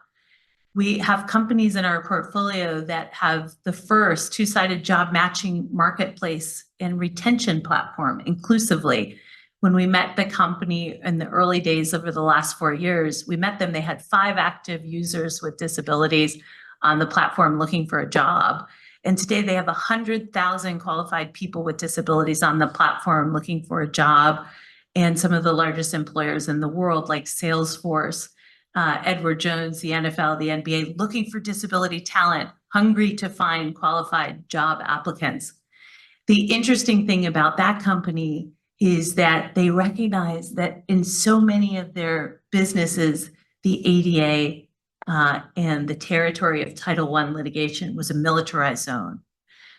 We have companies in our portfolio that have the first two-sided job matching marketplace and retention platform inclusively. When we met the company in the early days over the last 4 years, we met them, they had 5 active users with disabilities on the platform looking for a job. And today they have 100,000 qualified people with disabilities on the platform looking for a job. And some of the largest employers in the world, like Salesforce, Edward Jones, the NFL, the NBA, looking for disability talent, hungry to find qualified job applicants. The interesting thing about that company is that they recognize that in so many of their businesses, the ADA and the territory of Title I litigation was a militarized zone,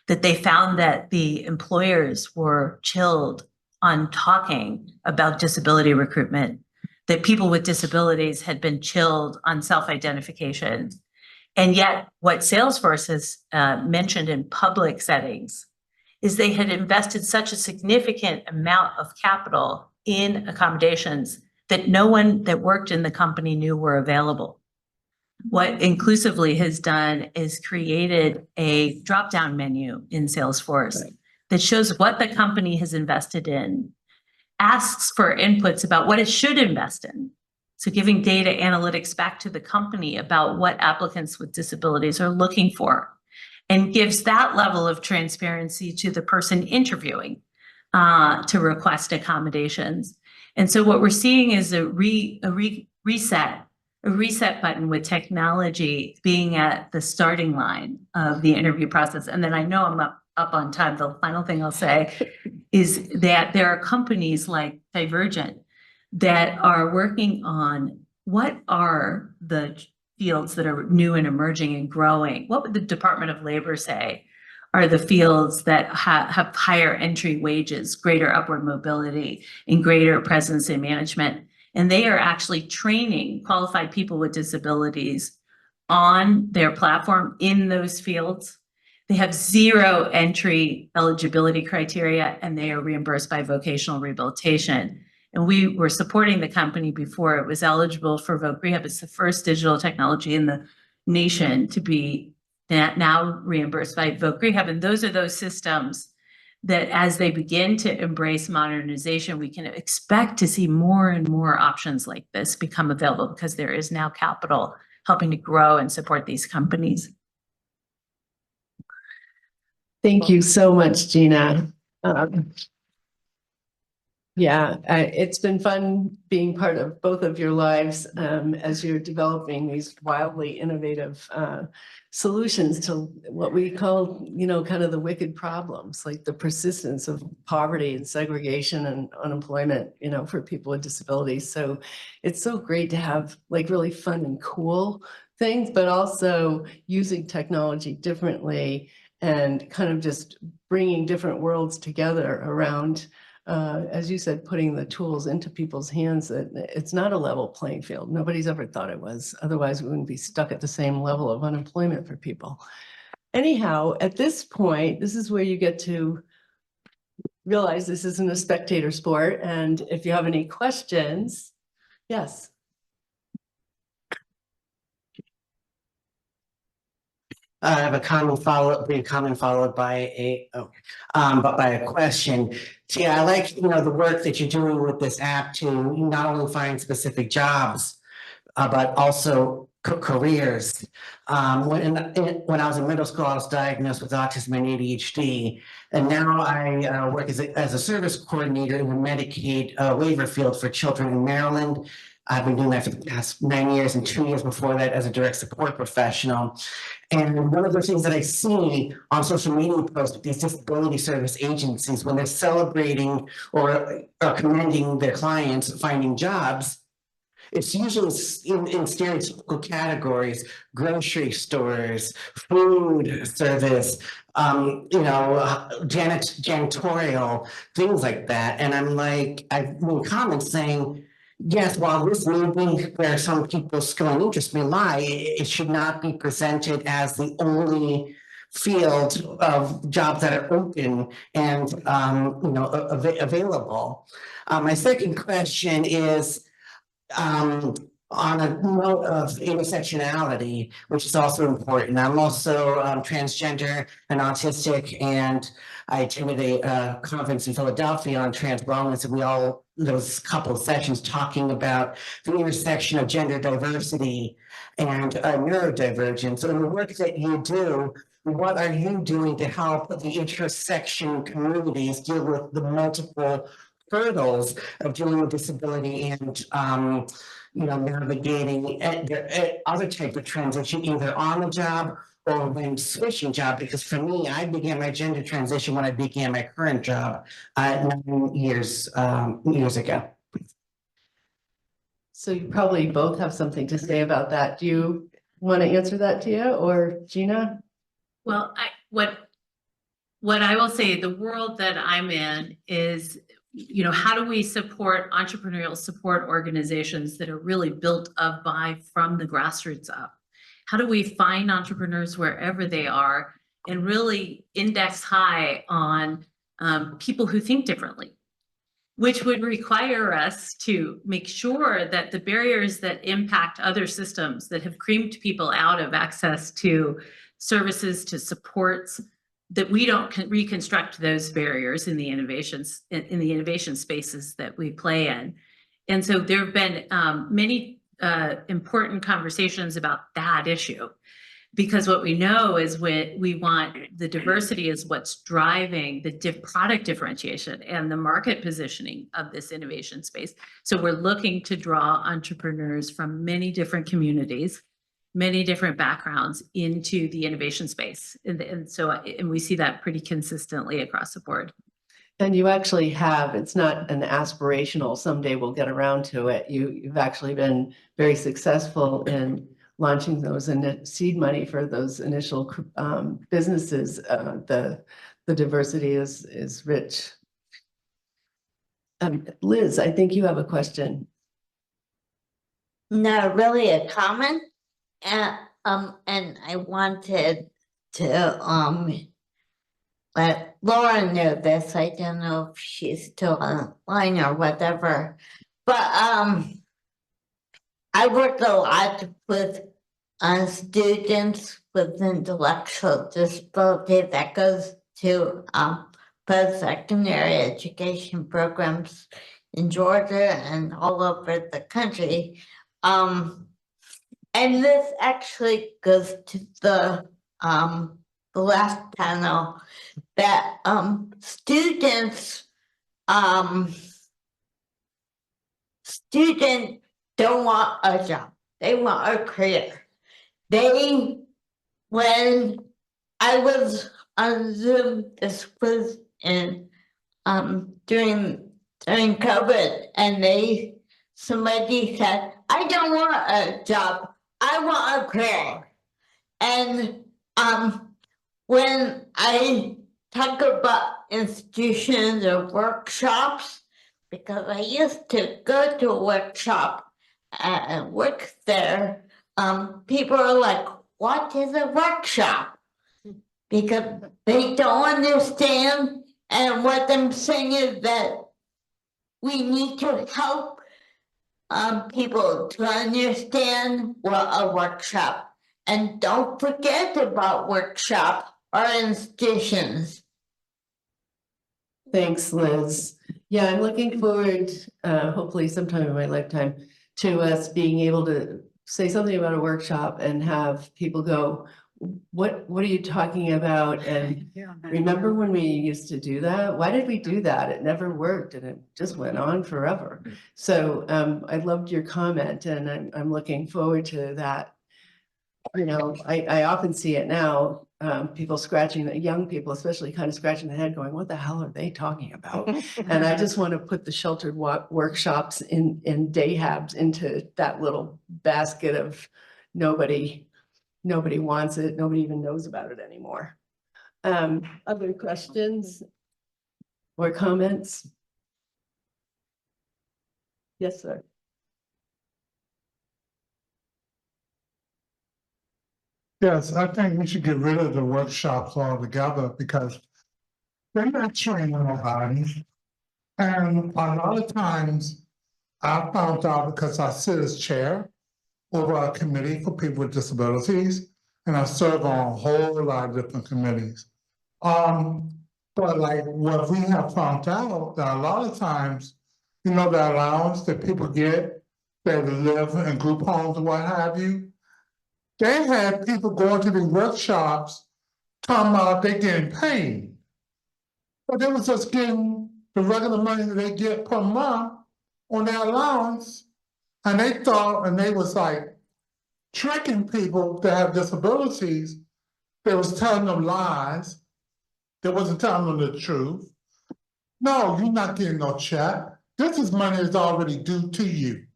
that they found that the employers were chilled on talking about disability recruitment, that people with disabilities had been chilled on self-identification. And yet what Salesforce has mentioned in public settings is they had invested such a significant amount of capital in accommodations that no one that worked in the company knew were available. What Inclusively has done is created a drop-down menu in Salesforce that shows what the company has invested in, asks for inputs about what it should invest in. So giving data analytics back to the company about what applicants with disabilities are looking for, and gives that level of transparency to the person interviewing to request accommodations. And so what we're seeing is a reset button with technology being at the starting line of the interview process. And then I know I'm up on time. The final thing I'll say is that there are companies like Divergent that are working on what are the fields that are new and emerging and growing. What would the Department of Labor say are the fields that have higher entry wages, greater upward mobility, and greater presence in management? And they are actually training qualified people with disabilities on their platform in those fields. They have 0 entry eligibility criteria, and they are reimbursed by vocational rehabilitation. And we were supporting the company before it was eligible for Voc Rehab. It's the first digital technology in the nation to be now reimbursed by Voc Rehab. And those are those systems that as they begin to embrace modernization, we can expect to see more and more options like this become available because there is now capital helping to grow and support these companies. Thank you so much, Gina. Yeah, it's been fun being part of both of your lives as you're developing these wildly innovative solutions to what we call, kind of the wicked problems, like the persistence of poverty and segregation and unemployment, for people with disabilities. So it's so great to have like really fun and cool things, but also using technology differently and kind of just bringing different worlds together around as you said, putting the tools into people's hands, that it's not a level playing field. Nobody's ever thought it was. Otherwise, we wouldn't be stuck at the same level of unemployment for people. Anyhow, at this point, this is where you get to realize this isn't a spectator sport. And if you have any questions, yes. I have a comment followed by a question. Tia, I like, the work that you're doing with this app to not only find specific jobs, but also careers. When I was in middle school, I was diagnosed with autism and ADHD, and now I work as a service coordinator in the Medicaid waiver field for children in Maryland. I've been doing that for the past 9 years, and 2 years before that as a direct support professional. And one of the things that I see on social media posts with these disability service agencies, when they're celebrating or commending their clients finding jobs, it's usually in stereotypical categories: grocery stores, food service, janitorial, things like that. And I'm like, I've made comments saying, yes, while this may be where some people's skill and interest may lie, it should not be presented as the only field of jobs that are open and available. My second question is, on a note of intersectionality, which is also important. I'm also transgender and autistic, and I attended a conference in Philadelphia on trans wellness, and there was a couple of sessions talking about the intersection of gender diversity and neurodivergence. So in the work that you do, what are you doing to help the intersection communities deal with the multiple hurdles of dealing with disability and navigating other type of transition, either on the job or when switching job? Because for me, I began my gender transition when I began my current job 9 years ago. So you probably both have something to say about that. Do you want to answer that, Tia or Gina? Well, what I will say, the world that I'm in is, how do we support entrepreneurial support organizations that are really built up from the grassroots up? How do we find entrepreneurs wherever they are and really index high on people who think differently, which would require us to make sure that the barriers that impact other systems that have creamed people out of access to services, to supports, that we don't reconstruct those barriers in the innovation spaces that we play in. And so there have been many important conversations about that issue, because what we know is we want the diversity is what's driving the product differentiation and the market positioning of this innovation space. So we're looking to draw entrepreneurs from many different communities, many different backgrounds into the innovation space. And we see that pretty consistently across the board. And you actually have, it's not an aspirational, someday we'll get around to it. You've actually been very successful in launching those seed money for those initial businesses. The diversity is rich. Liz, I think you have a question. No, really a comment. And I wanted to let Laura know this. I don't know if she's still online or whatever, but I work a lot with students with intellectual disability that goes to post-secondary education programs in Georgia and all over the country. And this actually goes to the last panel, that students students don't want a job, they want a career. When I was on Zoom, this was during COVID, and somebody said, I don't want a job, I want a career. And when I talk about institutions or workshops, because I used to go to a workshop and work there, people are like, what is a workshop? Because they don't understand, and what I'm saying is that we need to help people to understand what a workshop. And don't forget about workshop or institutions. Thanks, Liz. Yeah, I'm looking forward, hopefully sometime in my lifetime, to us being able to say something about a workshop and have people go, what are you talking about? And remember when we used to do that? Why did we do that? It never worked and it just went on forever. So I loved your comment, and I'm looking forward to that. You know, I often see it now, people scratching, young people especially, kind of scratching the head going, what the hell are they talking about? And I just want to put the sheltered workshops in day habs into that little basket of nobody wants it, nobody even knows about it anymore. Other questions or comments? Yes, sir. Yes, I think we should get rid of the workshops altogether because they're not training nobody. And a lot of times I found out because I sit as chair over a committee for people with disabilities, and I serve on a whole lot of different committees. But like what we have found out that a lot of times, you know, the allowance that people get, they live in group homes or what have you, they had people going to the workshops talking about they getting paid. But they was just getting the regular money that they get per month on their allowance. And they thought, and they was like tricking people that have disabilities. They was telling them lies. They wasn't telling them the truth. No, you're not getting no check. This is money that's already due to you.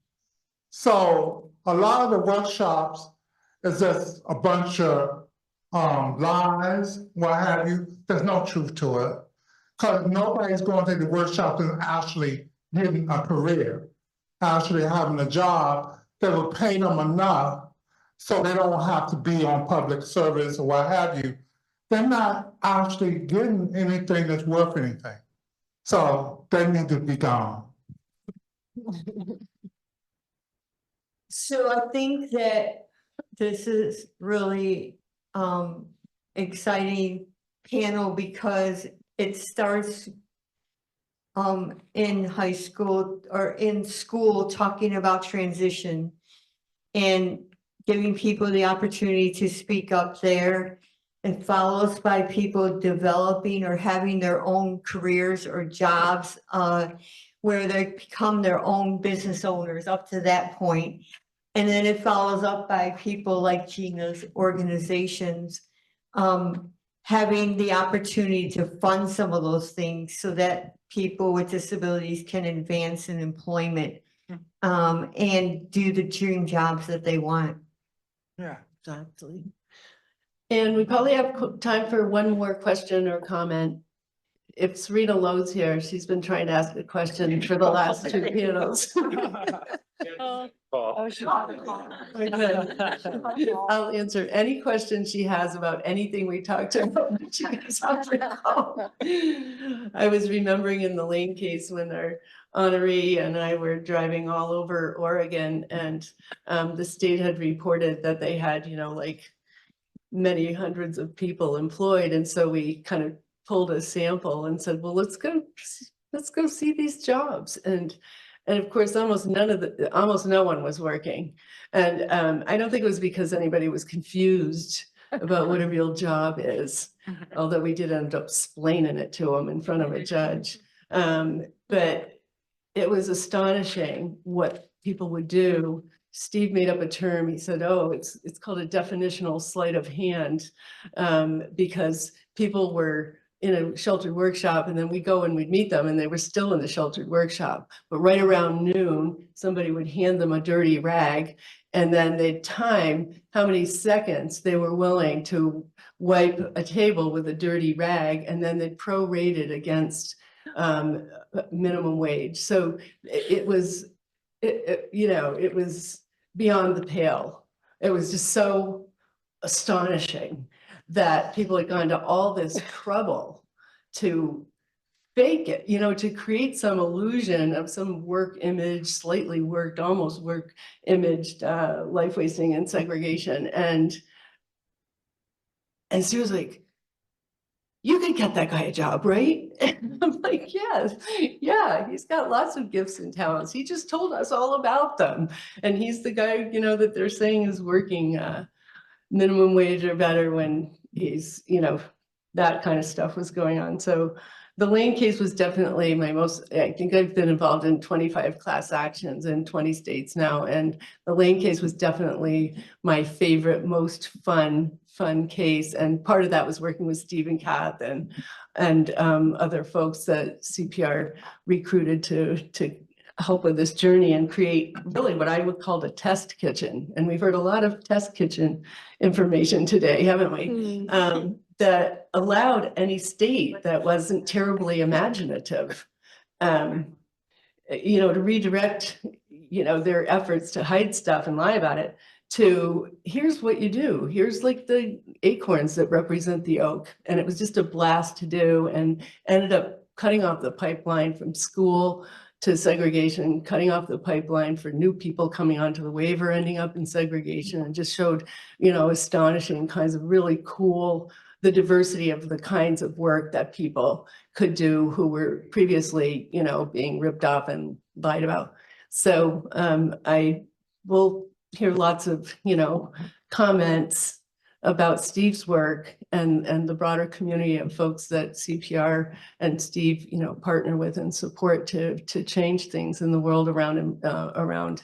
So a lot of the workshops is just a bunch of lies, what have you. There's no truth to it. Because nobody's going to the workshop and actually getting a career, actually having a job that will pay them enough so they don't have to be on public service or what have you. They're not actually getting anything that's worth anything. So they need to be gone. So I think that this is really exciting panel because it starts in high school or in school talking about transition and giving people the opportunity to speak up there. It follows by people developing or having their own careers or jobs where they become their own business owners up to that point. And then it follows up by people like Gina's organizations having the opportunity to fund some of those things so that people with disabilities can advance in employment and do the dream jobs that they want. Yeah, exactly. And we probably have time for one more question or comment. If Serena Lowe's here, she's been trying to ask a question for the last two panels. I'll answer any question she has about anything we talked about. I was remembering in the Lane case when our honoree and I were driving all over Oregon, and the state had reported that they had, you know, like many hundreds of people employed. And so we kind of pulled a sample and said, well, let's go see these jobs. And of course, almost no one was working. And I don't think it was because anybody was confused about what a real job is, although we did end up explaining it to them in front of a judge. But it was astonishing what people would do. Steve made up a term. He said, "Oh, it's called a definitional sleight of hand," because people were in a sheltered workshop, and then we go and we'd meet them, and they were still in the sheltered workshop. But right around noon, somebody would hand them a dirty rag, and then they'd time how many seconds they were willing to wipe a table with a dirty rag, and then they'd prorate it against minimum wage. So it was, you know, it was beyond the pale. It was just so astonishing that people had gone to all this trouble to fake it, you know, to create some illusion of some work image, slightly worked, almost work imaged life wasting and segregation. And Steve was like, "You could get that guy a job, right?" And I'm like, "Yes, yeah, he's got lots of gifts and talents. He just told us all about them. And he's the guy, you know, that they're saying is working minimum wage or better when he's, you know, that kind of stuff was going on." So the Lane case was definitely my most, I think I've been involved in 25 class actions in 20 states now. And the Lane case was definitely my favorite, most fun case. And part of that was working with Steve and Kath and other folks that CPR recruited to help with this journey and create really what I would call a test kitchen. And we've heard a lot of test kitchen information today, haven't we? That allowed any state that wasn't terribly imaginative, you know, to redirect, you know, their efforts to hide stuff and lie about it to, here's what you do. Here's like the acorns that represent the oak. And it was just a blast to do, and ended up cutting off the pipeline from school to segregation, cutting off the pipeline for new people coming onto the waiver, ending up in segregation, and just showed, you know, astonishing kinds of really cool, the diversity of the kinds of work that people could do who were previously, you know, being ripped off and lied about. So I will hear lots of, you know, comments about Steve's work and the broader community of folks that CPR and Steve, you know, partner with and support to change things in the world around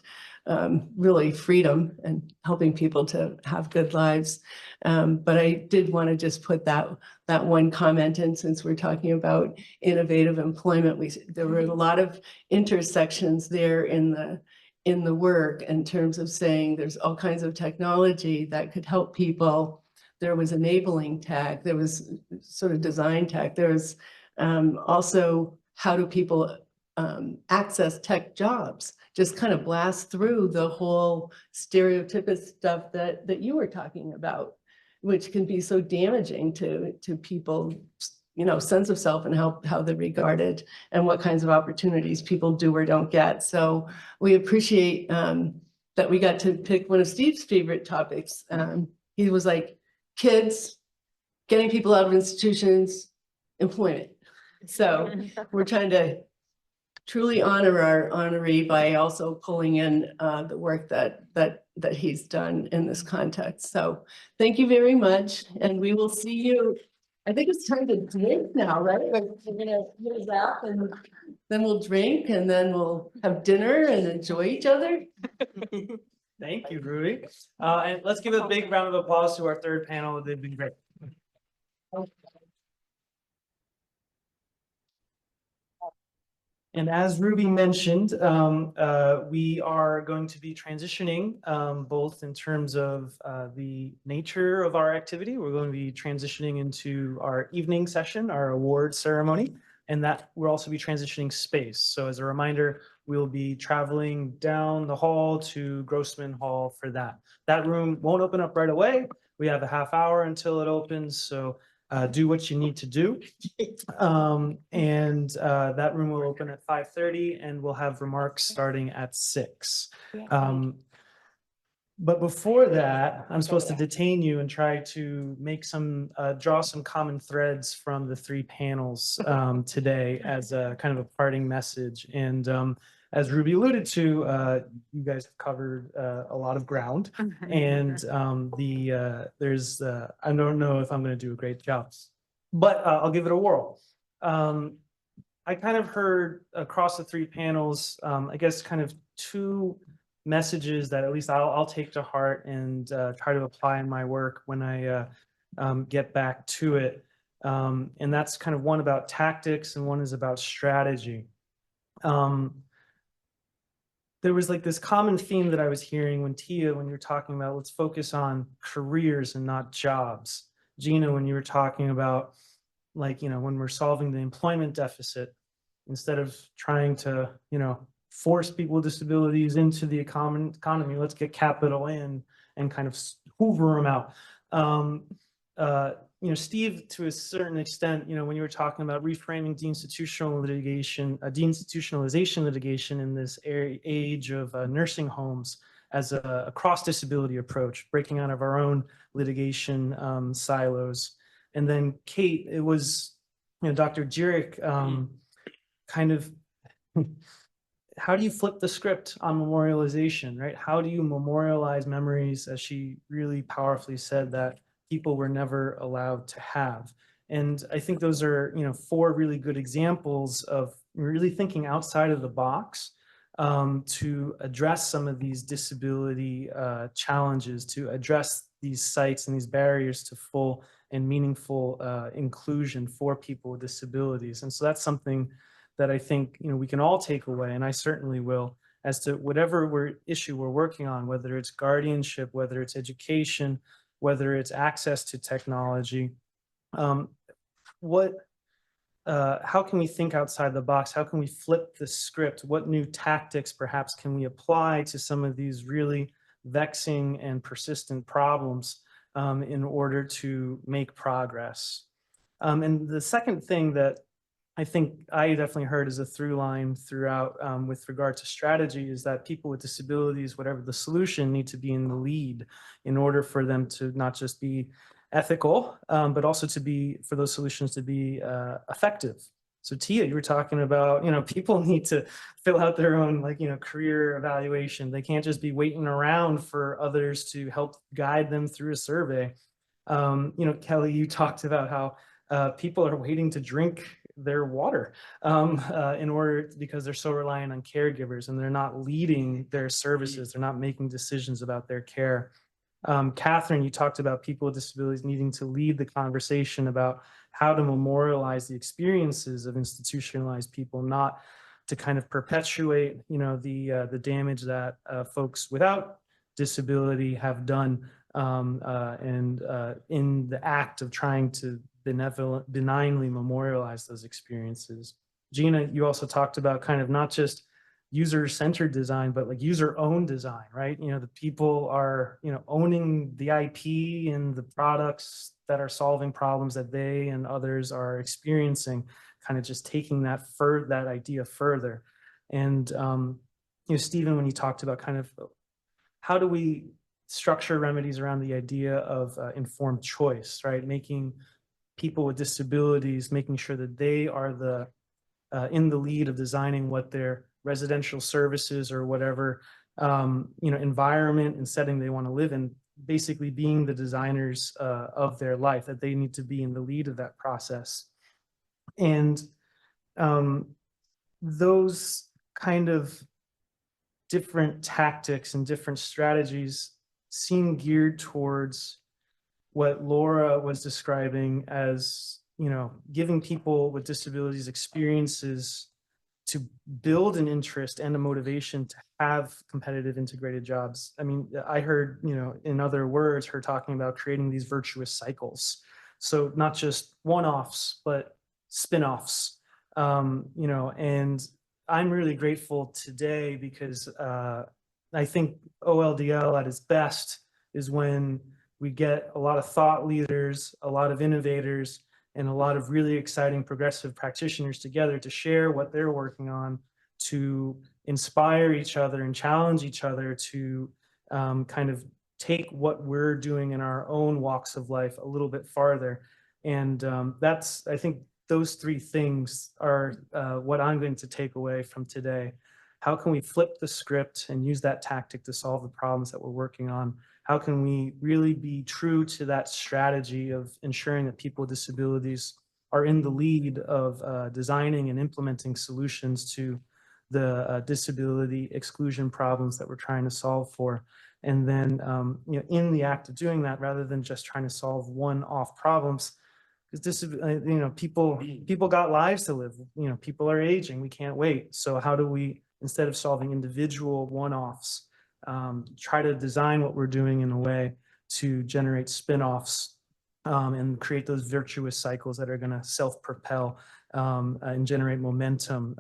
really freedom and helping people to have good lives. But I did want to just put that one comment in, since we're talking about innovative employment. There were a lot of intersections there in the work in terms of saying there's all kinds of technology that could help people. There was enabling tech, there was sort of design tech, there was also how do people access tech jobs, just kind of blast through the whole stereotypic stuff that you were talking about, which can be so damaging to people, you know, sense of self and how they're regarded and what kinds of opportunities people do or don't get. So we appreciate that we got to pick one of Steve's favorite topics. He was like, kids, getting people out of institutions, employment. So we're trying to truly honor our honoree by also pulling in the work that he's done in this context. So thank you very much, and we will see you. I think it's time to drink now, right? We're gonna get up and then we'll drink, and then we'll have dinner and enjoy each other. Thank you, Rudy. And let's give a big round of applause to our third panel. They've been great. And as Ruby mentioned, we are going to be transitioning both in terms of the nature of our activity. We're going to be transitioning into our evening session, our award ceremony, and that we'll also be transitioning space. So as a reminder, we'll be traveling down the hall to Grossman Hall for that. That room won't open up right away. We have a half hour until it opens, so do what you need to do. That room will open at 5:30 and we'll have remarks starting at 6. But before that, I'm supposed to detain you and try to make draw some common threads from the 3 panels today as a kind of a parting message. And as Ruby alluded to, you guys have covered a lot of ground, and there's I don't know if I'm going to do a great job, but I'll give it a whirl. I kind of heard across the three panels, I guess kind of two messages that at least I'll take to heart and try to apply in my work when I get back to it. And that's kind of one about tactics and one is about strategy. There was like this common theme that I was hearing when Tia, when you were talking about let's focus on careers and not jobs. Gina, when you were talking about like, when we're solving the employment deficit, instead of trying to, force people with disabilities into the economy, let's get capital in and kind of hoover them out. Steve, to a certain extent, when you were talking about reframing deinstitutionalization litigation in this age of nursing homes as a cross-disability approach, breaking out of our own litigation silos. And then Kate, it was, Dr. Jurek kind of, how do you flip the script on memorialization, right? How do you memorialize memories, as she really powerfully said, that people were never allowed to have? And I think those are, four really good examples of really thinking outside of the box to address some of these disability challenges, to address these sites and these barriers to full and meaningful inclusion for people with disabilities. And so that's something that I think, we can all take away, and I certainly will, as to whatever issue we're working on, whether it's guardianship, whether it's education, whether it's access to technology. How can we think outside the box? How can we flip the script? What new tactics perhaps can we apply to some of these really vexing and persistent problems in order to make progress? And the second thing that I think I definitely heard as a through line throughout with regard to strategy is that people with disabilities, whatever the solution, need to be in the lead in order for them to not just be ethical, but also for those solutions to be effective. So Tia, you were talking about, people need to fill out their own career evaluation. They can't just be waiting around for others to help guide them through a survey. Kelly, you talked about how people are waiting to drink their water because they're so reliant on caregivers and they're not leading their services. They're not making decisions about their care. Catherine, you talked about people with disabilities needing to lead the conversation about how to memorialize the experiences of institutionalized people, not to kind of perpetuate, the damage that folks without disability have done and in the act of trying to benignly memorialize those experiences. Gina, you also talked about kind of not just user-centered design, but like user-owned design, right? The people are, owning the IP and the products that are solving problems that they and others are experiencing, kind of just taking that idea further. And, Stephen, when you talked about kind of how do we structure remedies around the idea of informed choice, right? Making people with disabilities, making sure that they are in the lead of designing what their residential services or whatever, environment and setting they want to live in, basically being the designers of their life, that they need to be in the lead of that process. And those kind of different tactics and different strategies seem geared towards what Laura was describing as, giving people with disabilities experiences to build an interest and a motivation to have competitive integrated jobs. I mean, I heard, in other words, her talking about creating these virtuous cycles. So not just one-offs, but spin-offs, and I'm really grateful today because I think OLDL at its best is when we get a lot of thought leaders, a lot of innovators, and a lot of really exciting progressive practitioners together to share what they're working on, to inspire each other and challenge each other to kind of take what we're doing in our own walks of life a little bit farther. And I think those three things are what I'm going to take away from today. How can we flip the script and use that tactic to solve the problems that we're working on? How can we really be true to that strategy of ensuring that people with disabilities are in the lead of designing and implementing solutions to the disability exclusion problems that we're trying to solve for. And then, you know, in the act of doing that, rather than just trying to solve one-off problems, because you know, people got lives to live. You know, people are aging. We can't wait. So how do we, instead of solving individual one-offs, try to design what we're doing in a way to generate spin-offs and create those virtuous cycles that are going to self-propel and generate momentum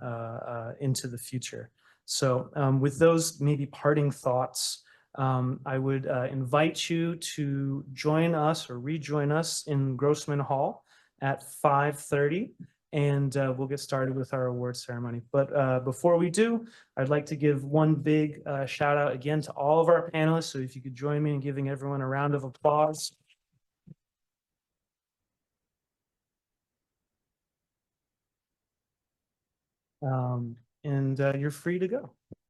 into the future. So with those maybe parting thoughts, I would invite you to join us or rejoin us in Grossman Hall at 5:30, and we'll get started with our award ceremony. But before we do, I'd like to give one big shout out again to all of our panelists. So if you could join me in giving everyone a round of applause. And you're free to go.